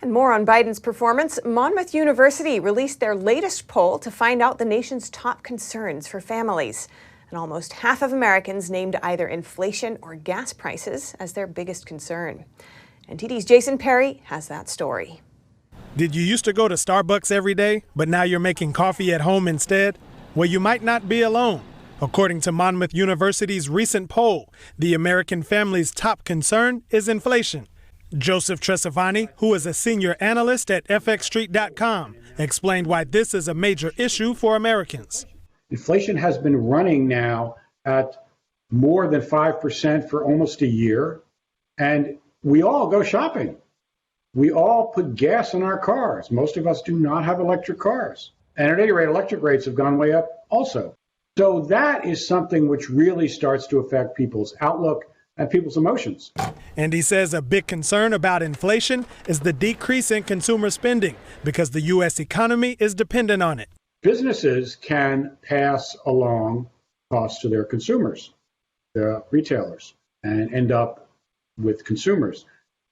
And more on Biden's performance. Monmouth University released their latest poll to find out the nation's top concerns for families. And almost half of Americans named either inflation or gas prices as their biggest concern. NTD's Jason Perry has that story. Did you used to go to Starbucks every day, but now you're making coffee at home instead? Well, you might not be alone. According to Monmouth University's recent poll, the American family's top concern is inflation. Joseph Tresavani, who is a senior analyst at fxstreet.com, explained why this is a major issue for Americans. Inflation has been running now at more than 5% for almost a year, and we all go shopping. We all put gas in our cars. Most of us do not have electric cars. And at any rate, electric rates have gone way up also. So that is something which really starts to affect people's outlook and people's emotions. And he says a big concern about inflation is the decrease in consumer spending because the U.S. economy is dependent on it. Businesses can pass along costs to their consumers, the retailers, and end up with consumers.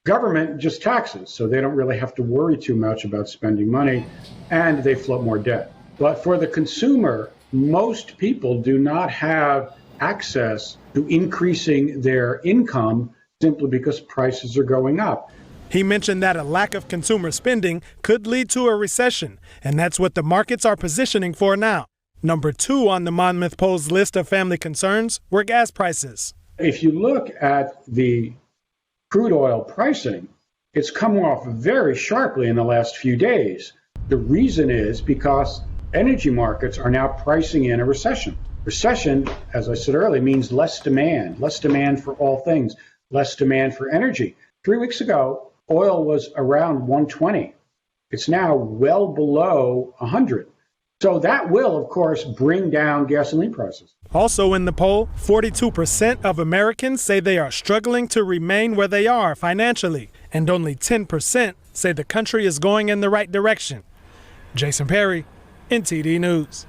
Government just taxes, so they don't really have to worry too much about spending money, and they float more debt. But for the consumer, most people do not have access to increasing their income simply because prices are going up. He mentioned that a lack of consumer spending could lead to a recession, and that's what the markets are positioning for now. Number 2 on the Monmouth poll's list of family concerns were gas prices. If you look at the crude oil pricing, it's come off very sharply in the last few days. The reason is because energy markets are now pricing in a recession. Recession, as I said earlier, means less demand for all things, less demand for energy. 3 weeks ago, oil was around 120. It's now well below 100. So that will, of course, bring down gasoline prices. Also in the poll, 42% of Americans say they are struggling to remain where they are financially, and only 10% say the country is going in the right direction. Jason Perry, NTD News.